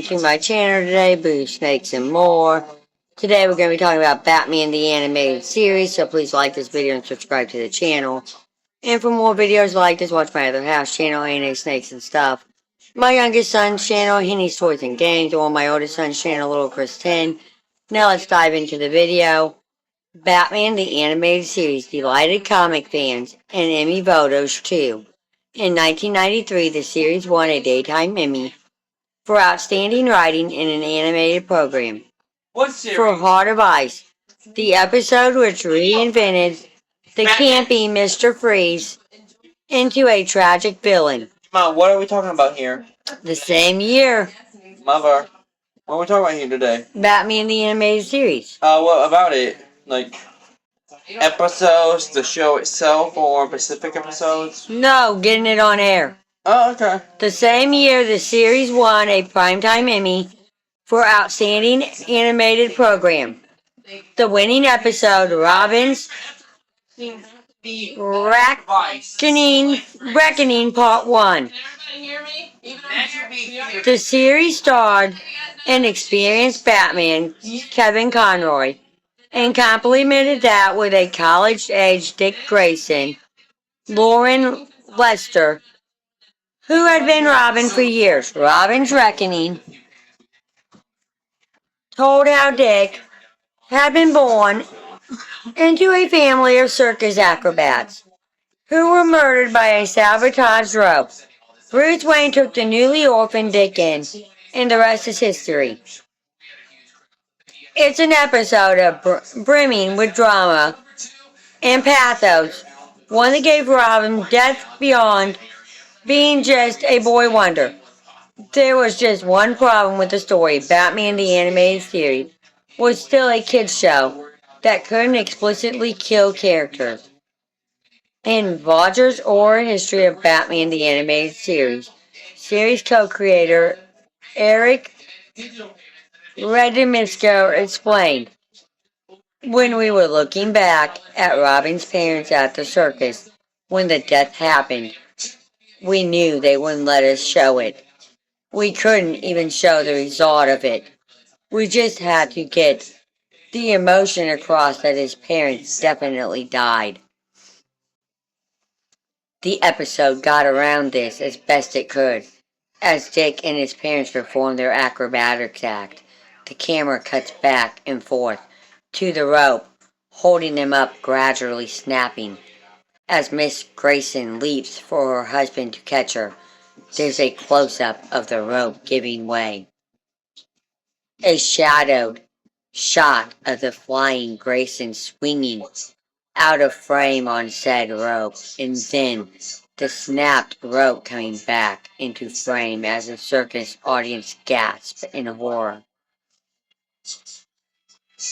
to my channel today, Boo Snakes and More. Today we're going to be talking about Batman the Animated Series, so please like this video and subscribe to the channel. And for more videos like this, watch my other house channel, A&A Snakes and Stuff. My youngest son's channel, Henny's Toys and Games, or my oldest son's channel, Little Chris 10. Now let's dive into the video. Batman the Animated Series delighted comic fans and Emmy voters too. In 1993, the series won a Daytime Emmy for outstanding writing in an animated program. What series? For Heart of Ice, the episode which reinvented the campy Mr. Freeze into a tragic villain. Mom, what are we talking about here? The same year, Mother, what are we talking about here today? Batman the Animated Series. What about it? Like, episodes, the show itself, or specific episodes? No, getting it on air. Oh, okay. The same year, the series won a Primetime Emmy for Outstanding Animated Program. The winning episode, Robin's Reckoning Part 1. The series starred an experienced Batman, Kevin Conroy, and complemented that with a college-age Dick Grayson, Lauren Lester, who had been Robin for years. Robin's Reckoning told how Dick had been born into a family of circus acrobats who were murdered by a sabotaged rope. Bruce Wayne took the newly orphaned Dick in, and the rest is history. It's an episode of brimming with drama and pathos, one that gave Robin depth beyond being just a boy wonder. There was just one problem with the story. Batman the Animated Series was still a kids show that couldn't explicitly kill characters. In Roger's Oral History of Batman the Animated series co-creator Eric Redemisco explained, "When we were looking back at Robin's parents at the circus when the death happened, we knew they wouldn't let us show it. We couldn't even show the result of it. We just had to get the emotion across that his parents definitely died." The episode got around this as best it could. As Dick and his parents perform their acrobatics act, the camera cuts back and forth to the rope, holding them up, gradually snapping. As Miss Grayson leaps for her husband to catch her, there's a close-up of the rope giving way. A shadowed shot of the flying Grayson swinging out of frame on said rope, and then the snapped rope coming back into frame as the circus audience gasped in horror.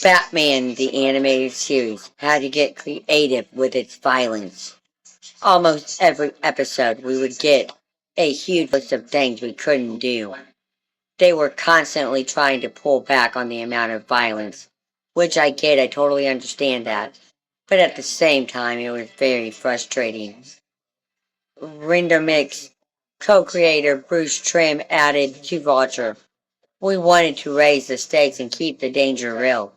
Batman the Animated Series had to get creative with its violence. Almost every episode we would get a huge list of things we couldn't do. They were constantly trying to pull back on the amount of violence, which I get, I totally understand that. But at the same time, it was very frustrating. Render Mix co-creator Bruce Trim added to Vulture, "We wanted to raise the stakes and keep the danger real.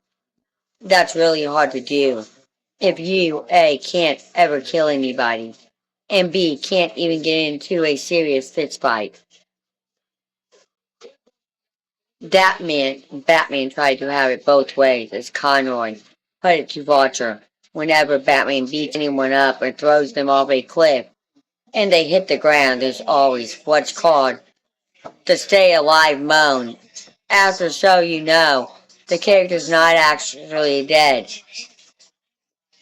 That's really hard to do if you, A, can't ever kill anybody, and B, can't even get into a serious fist fight." Batman tried to have it both ways, as Conroy put it to Vulture. Whenever Batman beats anyone up or throws them off a cliff and they hit the ground, there's always what's called the stay alive moan. After so you know the character's not actually dead.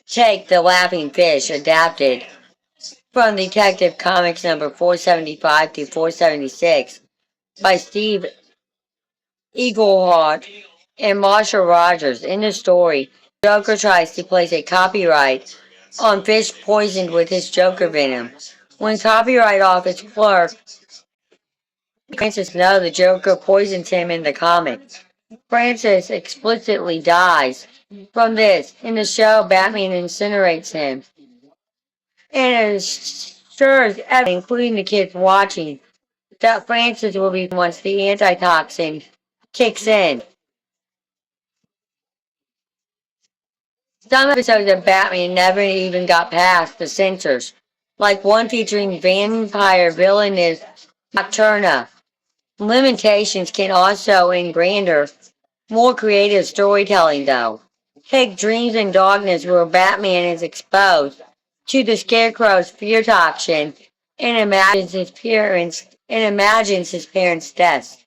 Take the Laughing Fish, adapted from Detective Comics number 475 to 476 by Steve Eaglehawk and Marshall Rogers. In the story, Joker tries to place a copyright on fish poisoned with his Joker venom. When copyright office clerk Francis knows the Joker poisons him in the comics, Francis explicitly dies from this. In the show, Batman incinerates him, and it assures everyone, including the kids watching, that Francis will be once the antitoxin kicks in. Some episodes of Batman never even got past the censors, like one featuring vampire villainess Nocturna. Limitations can also in grander, more creative storytelling though. Take Dreams and Darkness where Batman is exposed to the Scarecrow's fear toxin and imagines his parents' deaths.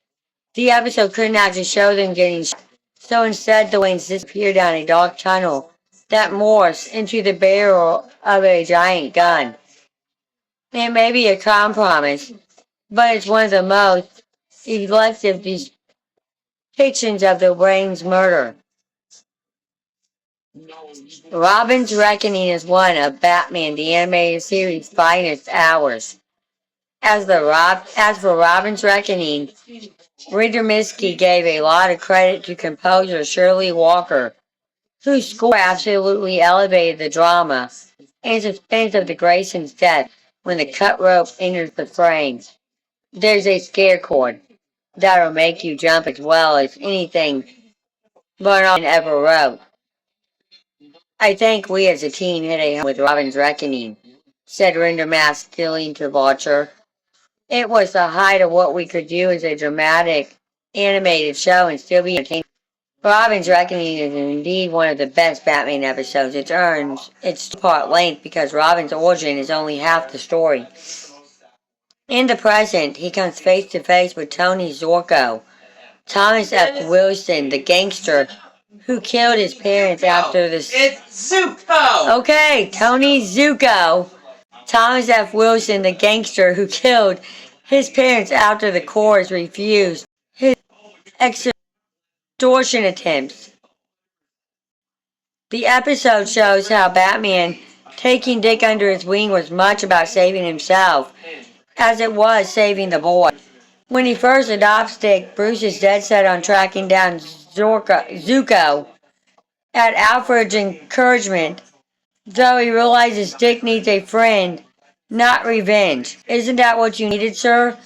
The episode couldn't actually show them getting shot, so instead the Waynes disappear down a dark tunnel that morphs into the barrel of a giant gun. It may be a compromise, but it's one of the most elective depictions of the Wayne's murder. Robin's Reckoning is one of Batman the Animated Series' finest hours. As for Robin's Reckoning, Riddermisky gave a lot of credit to composer Shirley Walker, whose score absolutely elevated the drama and suspense of the Grayson's death when the cut rope enters the frame. There's a scare chord that'll make you jump as well as anything Bernard ever wrote. I think we as a team hit a home with Robin's Reckoning, said Rindermask stealing to Vulture. It was the height of what we could do as a dramatic, animated show and still be entertaining. Robin's Reckoning is indeed one of the best Batman episodes. It earns its two-part length because Robin's origin is only half the story. In the present, he comes face to face with Tony Zorco, Thomas F. Wilson, the gangster who killed his parents after the... It's Zuko! Okay, Tony Zuko. Thomas F. Wilson, the gangster who killed his parents after the courts refused his extortion attempts. The episode shows how Batman taking Dick under his wing was much about saving himself, as it was saving the boy. When he first adopts Dick, Bruce is dead set on tracking down Zuko. At Alfred's encouragement, though he realizes Dick needs a friend, not revenge. Isn't that what you needed, sir?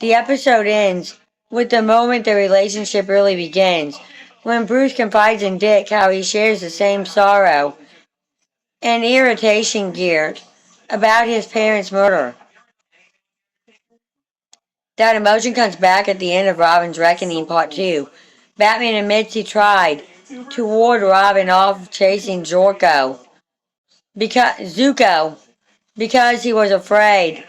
The episode ends with the moment the relationship really begins, when Bruce confides in Dick how he shares the same sorrow and irritation geared about his parents' murder. That emotion comes back at the end of Robin's Reckoning Part 2. Batman admits he tried to ward Robin off chasing Zuko because he was afraid.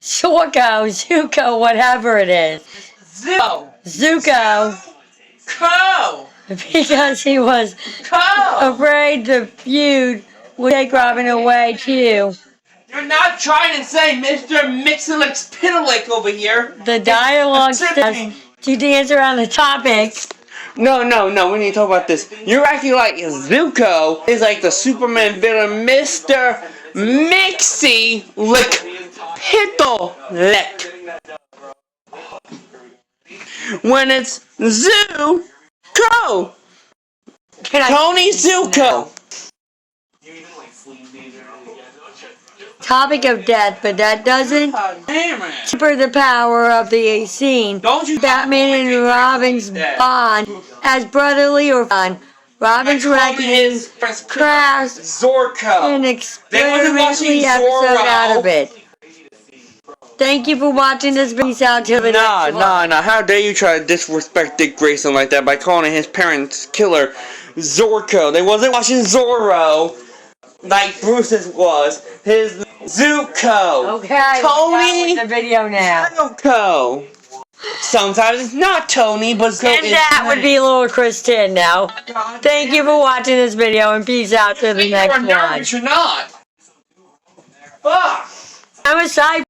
Zuko, whatever it is. Zuko. Because he was afraid the feud would take Robin away too. You're not trying to say Mr. Mixelix Piddalick over here. The dialogue says to dance around the topic. No, we need to talk about this. You're acting like Zuko is like the Superman villain, Mr. Mixie Lick Piddalick. When it's Zuko. Tony Zuko. Topic of death, but that doesn't temper the power of the scene. Batman and Robin's bond as brotherly or fun. Robin's Reckoning crafts Zorko. an experimentally episode out of it. Thank you for watching this. Peace out till the next one. Nah. How dare you try to disrespect Dick Grayson like that by calling his parents' killer Zorko? They wasn't watching Zorro like Bruce's was. His Zuko. Okay, Tony the video now. Zuko. Sometimes it's not Tony, but Zuko And that would be little Kristen now. Thank you for watching this video and peace out till the next one. You're not. Fuck. I'm a side